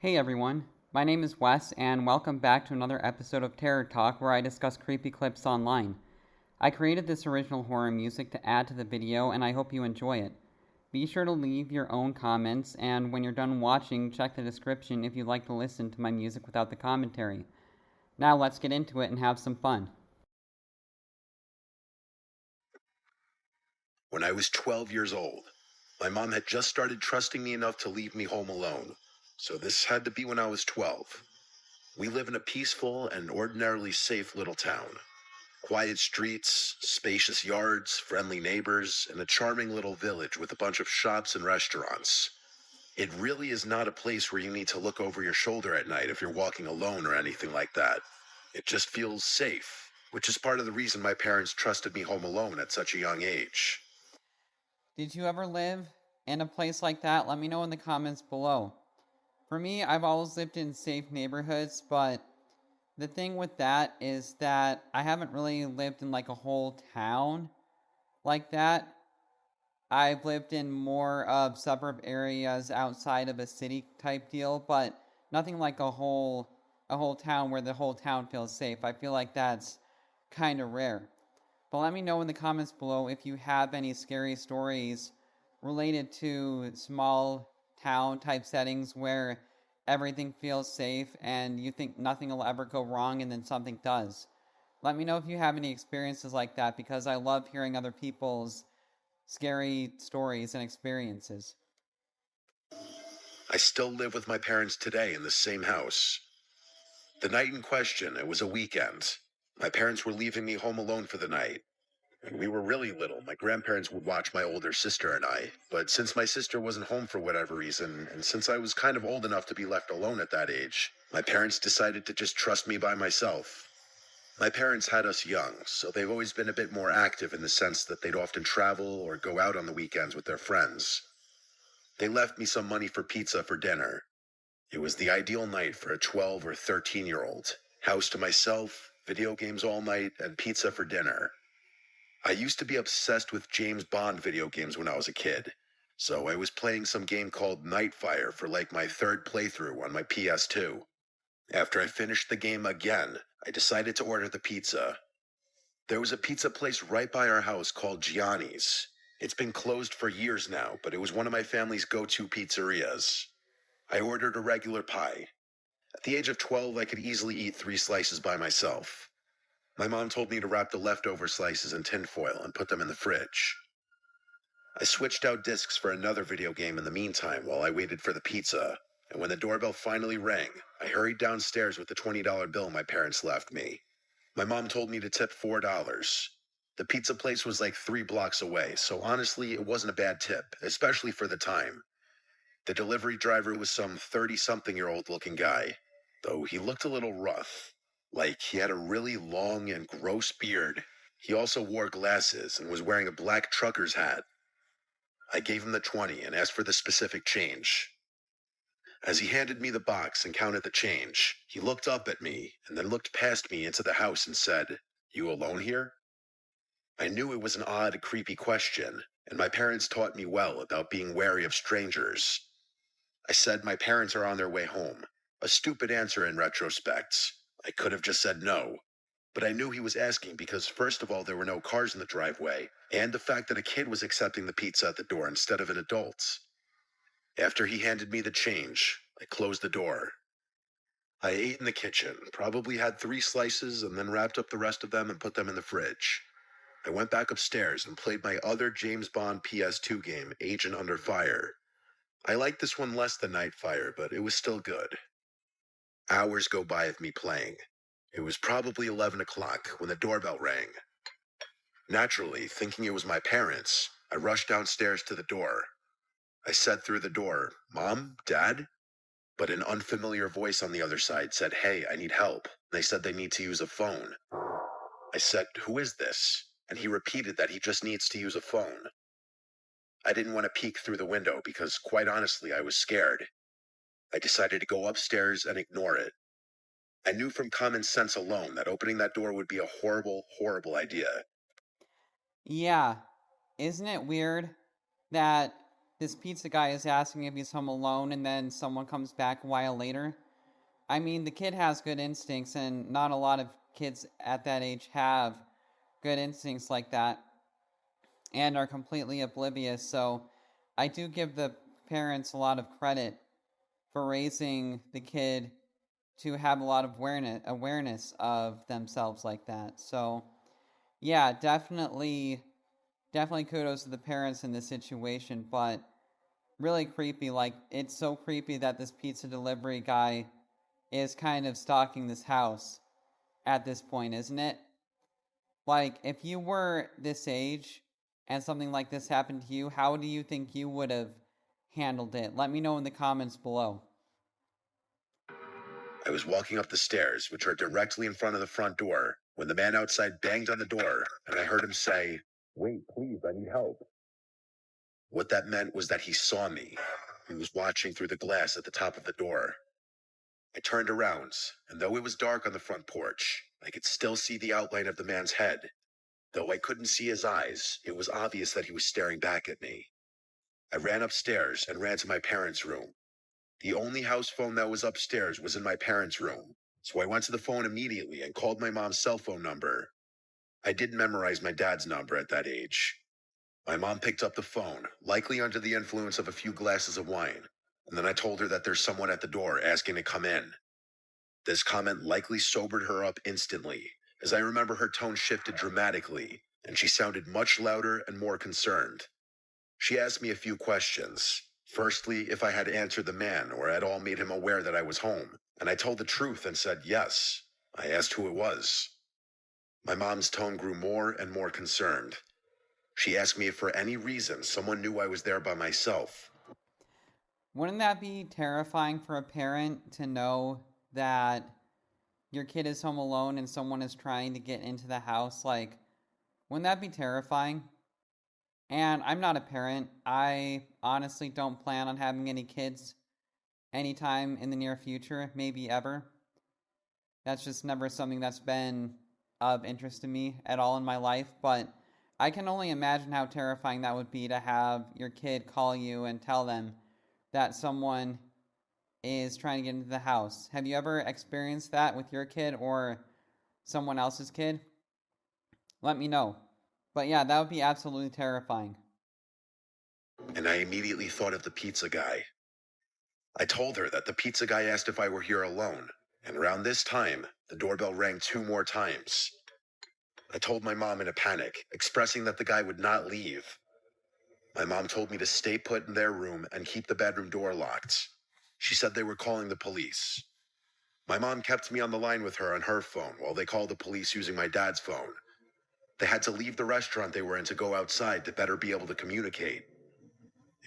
Hey everyone, my name is Wes, and welcome back to another episode of Terror Talk where I discuss creepy clips online. I created this original horror music to add to the video, and I hope you enjoy it. Be sure to leave your own comments, and when you're done watching, check the description if you'd like to listen to my music without the commentary. Now let's get into it and have some fun. When I was 12 years old, my mom had just started trusting me enough to leave me home alone, so this had to be when I was 12. We live in a peaceful and ordinarily safe little town. Quiet streets, spacious yards, friendly neighbors, and a charming little village with a bunch of shops and restaurants. It really is not a place where you need to look over your shoulder at night if you're walking alone or anything like that. It just feels safe, which is part of the reason my parents trusted me home alone at such a young age. Did you ever live in a place like that? Let me know in the comments below. For me, I've always lived in safe neighborhoods, but the thing with that is that I haven't really lived in like a whole town like that. I've lived in more of suburb areas outside of a city type deal, but nothing like a whole town where the whole town feels safe. I feel like that's kind of rare. But let me know in the comments below if you have any scary stories related to small town type settings where everything feels safe and you think nothing will ever go wrong and then something does. Let me know if you have any experiences like that because I love hearing other people's scary stories and experiences. I still live with my parents today in the same house. The night in question, it was a weekend. My parents were leaving me home alone for the night. We were really little. My grandparents would watch my older sister and I. But since my sister wasn't home for whatever reason, and since I was kind of old enough to be left alone at that age, my parents decided to just trust me by myself. My parents had us young, so they've always been a bit more active in the sense that they'd often travel or go out on the weekends with their friends. They left me some money for pizza for dinner. It was the ideal night for a 12 or 13-year-old. House to myself, video games all night, and pizza for dinner. I used to be obsessed with James Bond video games when I was a kid, so I was playing some game called Nightfire for like my third playthrough on my PS2. After I finished the game again, I decided to order the pizza. There was a pizza place right by our house called Gianni's. It's been closed for years now, but it was one of my family's go-to pizzerias. I ordered a regular pie. At the age of 12, I could easily eat 3 slices by myself. My mom told me to wrap the leftover slices in tinfoil and put them in the fridge. I switched out discs for another video game in the meantime while I waited for the pizza, and when the doorbell finally rang, I hurried downstairs with the $20 bill my parents left me. My mom told me to tip $4. The pizza place was like 3 blocks away, so honestly, it wasn't a bad tip, especially for the time. The delivery driver was some 30-something-year-old looking guy, though he looked a little rough, like he had a really long and gross beard. He also wore glasses and was wearing a black trucker's hat. I gave him the 20 and asked for the specific change. As he handed me the box and counted the change, he looked up at me and then looked past me into the house and said, "You alone here?" I knew it was an odd, creepy question, and my parents taught me well about being wary of strangers. I said my parents are on their way home. A stupid answer in retrospect. I could have just said no. But I knew he was asking because, first of all, there were no cars in the driveway, and the fact that a kid was accepting the pizza at the door instead of an adult. After he handed me the change, I closed the door. I ate in the kitchen, probably had 3 slices, and then wrapped up the rest of them and put them in the fridge. I went back upstairs and played my other James Bond PS2 game, Agent Under Fire. I liked this one less than Nightfire, but it was still good. Hours go by of me playing. It was probably 11 o'clock when the doorbell rang. Naturally, thinking it was my parents, I rushed downstairs to the door. I said through the door, "Mom? Dad?" But an unfamiliar voice on the other side said, "Hey, I need help." They said they need to use a phone. I said, "Who is this?" And he repeated that he just needs to use a phone. I didn't want to peek through the window because, quite honestly, I was scared. I decided to go upstairs and ignore it. I knew from common sense alone that opening that door would be a horrible, horrible idea. Yeah, isn't it weird that this pizza guy is asking if he's home alone and then someone comes back a while later. I mean, the kid has good instincts, and not a lot of kids at that age have good instincts like that and are completely oblivious. So I do give the parents a lot of credit for raising the kid to have a lot of awareness of themselves like that. So yeah, definitely kudos to the parents in this situation, but really creepy. Like, it's so creepy that this pizza delivery guy is kind of stalking this house at this point, isn't it? Like, if you were this age and something like this happened to you, how do you think you would have handled it? Let me know in the comments below. I was walking up the stairs, which are directly in front of the front door, when the man outside banged on the door, and I heard him say, "Wait, please, I need help." What that meant was that he saw me. He was watching through the glass at the top of the door. I turned around, and though it was dark on the front porch, I could still see the outline of the man's head. Though I couldn't see his eyes, it was obvious that he was staring back at me. I ran upstairs and ran to my parents' room. The only house phone that was upstairs was in my parents' room, so I went to the phone immediately and called my mom's cell phone number. I didn't memorize my dad's number at that age. My mom picked up the phone, likely under the influence of a few glasses of wine, and then I told her that there's someone at the door asking to come in. This comment likely sobered her up instantly, as I remember her tone shifted dramatically, and she sounded much louder and more concerned. She asked me a few questions. Firstly, if I had answered the man or at all made him aware that I was home, and I told the truth and said yes. I asked who it was. My mom's tone grew more and more concerned. She asked me if for any reason someone knew I was there by myself. Wouldn't that be terrifying for a parent to know that your kid is home alone and someone is trying to get into the house? Like, wouldn't that be terrifying? And I'm not a parent. I honestly don't plan on having any kids anytime in the near future, maybe ever. That's just never something that's been of interest to me at all in my life, but I can only imagine how terrifying that would be to have your kid call you and tell them that someone is trying to get into the house. Have you ever experienced that with your kid or someone else's kid? Let me know. But yeah, that would be absolutely terrifying. And I immediately thought of the pizza guy. I told her that the pizza guy asked if I were here alone, and around this time, the doorbell rang 2 more times. I told my mom in a panic, expressing that the guy would not leave. My mom told me to stay put in their room and keep the bedroom door locked. She said they were calling the police. My mom kept me on the line with her on her phone while they called the police using my dad's phone. They had to leave the restaurant they were in to go outside to better be able to communicate.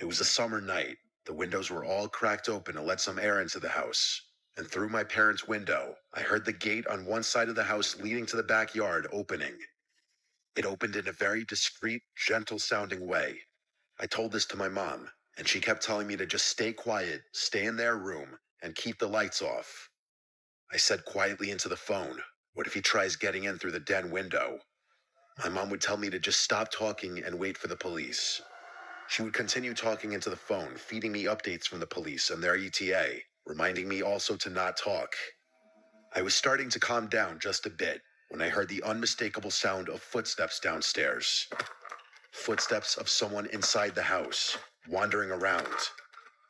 It was a summer night. The windows were all cracked open to let some air into the house. And through my parents' window, I heard the gate on one side of the house leading to the backyard opening. It opened in a very discreet, gentle-sounding way. I told this to my mom, and she kept telling me to just stay quiet, stay in their room, and keep the lights off. I said quietly into the phone, "What if he tries getting in through the den window?" My mom would tell me to just stop talking and wait for the police. She would continue talking into the phone, feeding me updates from the police and their ETA, reminding me also to not talk. I was starting to calm down just a bit when I heard the unmistakable sound of footsteps downstairs. Footsteps of someone inside the house, wandering around.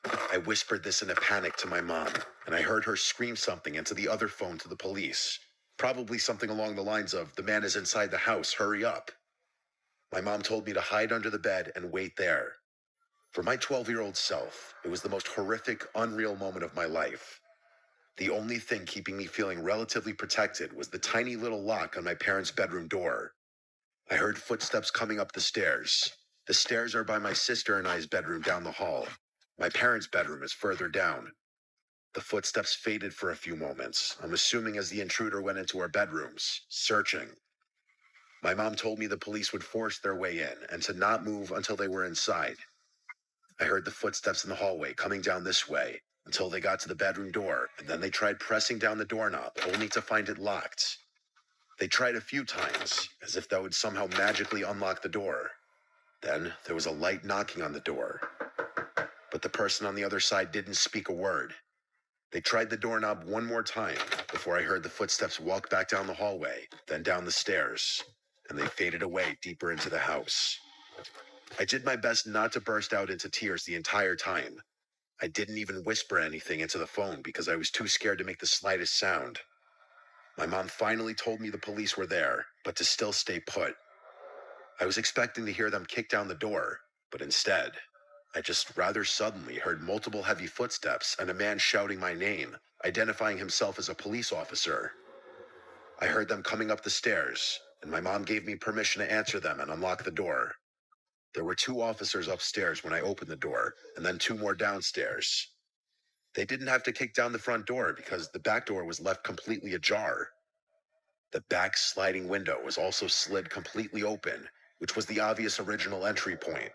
I whispered this in a panic to my mom, and I heard her scream something into the other phone to the police. Probably something along the lines of, "The man is inside the house, hurry up." My mom told me to hide under the bed and wait there. For my 12-year-old self, it was the most horrific, unreal moment of my life. The only thing keeping me feeling relatively protected was the tiny little lock on my parents' bedroom door. I heard footsteps coming up the stairs. The stairs are by my sister and I's bedroom down the hall. My parents' bedroom is further down. The footsteps faded for a few moments, I'm assuming as the intruder went into our bedrooms, searching. My mom told me the police would force their way in and to not move until they were inside. I heard the footsteps in the hallway coming down this way until they got to the bedroom door, and then they tried pressing down the doorknob, only to find it locked. They tried a few times, as if that would somehow magically unlock the door. Then there was a light knocking on the door. but the person on the other side didn't speak a word. They tried the doorknob one more time before I heard the footsteps walk back down the hallway, then down the stairs, and they faded away deeper into the house. I did my best not to burst out into tears the entire time. I didn't even whisper anything into the phone because I was too scared to make the slightest sound. My mom finally told me the police were there, but to still stay put. I was expecting to hear them kick down the door, but instead, I just rather suddenly heard multiple heavy footsteps and a man shouting my name, identifying himself as a police officer. I heard them coming up the stairs, and my mom gave me permission to answer them and unlock the door. There were 2 officers upstairs when I opened the door, and then 2 more downstairs. They didn't have to kick down the front door because the back door was left completely ajar. The back sliding window was also slid completely open, which was the obvious original entry point.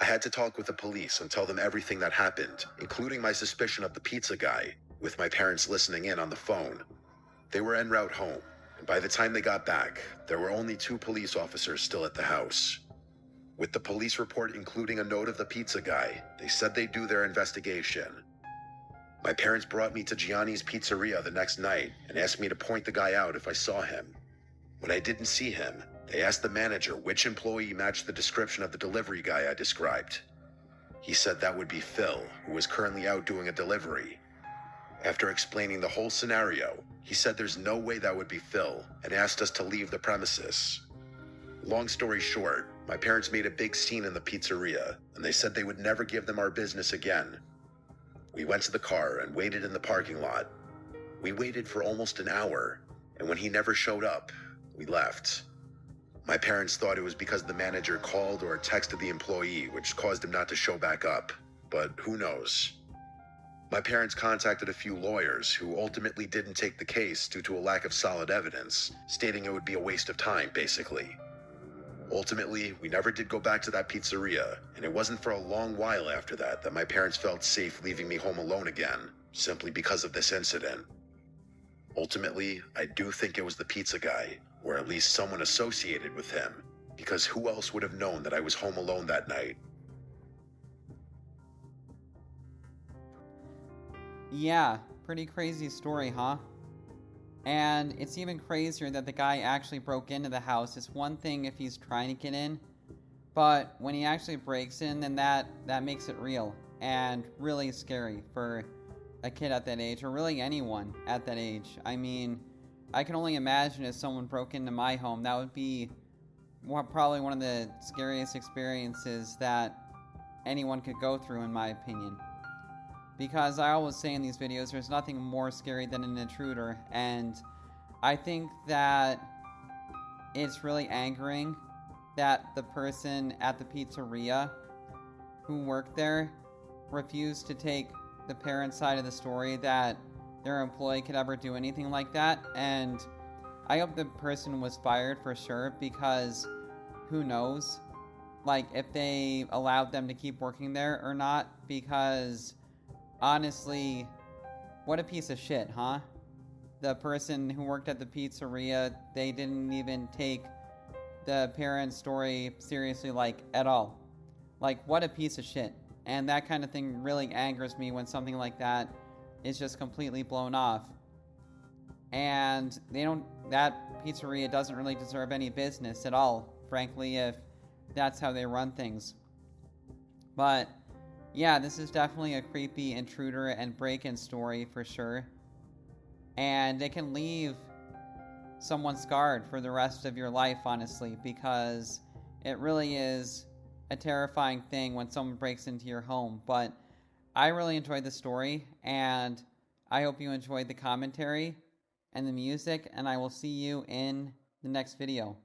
I had to talk with the police and tell them everything that happened, including my suspicion of the pizza guy, with my parents listening in on the phone. They were en route home, and by the time they got back, there were only 2 police officers still at the house. With the police report including a note of the pizza guy, they said they'd do their investigation. My parents brought me to Gianni's Pizzeria the next night and asked me to point the guy out if I saw him. When I didn't see him, they asked the manager which employee matched the description of the delivery guy I described. He said that would be Phil, who was currently out doing a delivery. After explaining the whole scenario, he said there's no way that would be Phil and asked us to leave the premises. Long story short, my parents made a big scene in the pizzeria, and they said they would never give them our business again. We went to the car and waited in the parking lot. We waited for almost an hour, and when he never showed up, we left. My parents thought it was because the manager called or texted the employee, which caused him not to show back up, but who knows? My parents contacted a few lawyers who ultimately didn't take the case due to a lack of solid evidence, stating it would be a waste of time, basically. Ultimately, we never did go back to that pizzeria, and it wasn't for a long while after that my parents felt safe leaving me home alone again, simply because of this incident. Ultimately, I do think it was the pizza guy, or at least someone associated with him, because who else would have known that I was home alone that night? Yeah, pretty crazy story, huh? And it's even crazier that the guy actually broke into the house. It's one thing if he's trying to get in, but when he actually breaks in, then that makes it real and really scary for a kid at that age, or really anyone at that age. I mean, I can only imagine if someone broke into my home, that would be probably one of the scariest experiences that anyone could go through, in my opinion. Because I always say in these videos, there's nothing more scary than an intruder, and I think that it's really angering that the person at the pizzeria who worked there refused to take the parent side of the story that their employee could ever do anything like that, and I hope the person was fired for sure, because who knows, like, if they allowed them to keep working there or not, because honestly, what a piece of shit, huh? The person who worked at the pizzeria, they didn't even take the parent's story seriously, like, at all. Like, what a piece of shit. And that kind of thing really angers me when something like that is just completely blown off. And that pizzeria doesn't really deserve any business at all, frankly, if that's how they run things. But yeah, this is definitely a creepy intruder and break-in story for sure. And it can leave someone scarred for the rest of your life, honestly, because it really is a terrifying thing when someone breaks into your home. But I really enjoyed the story, and I hope you enjoyed the commentary and the music, and I will see you in the next video.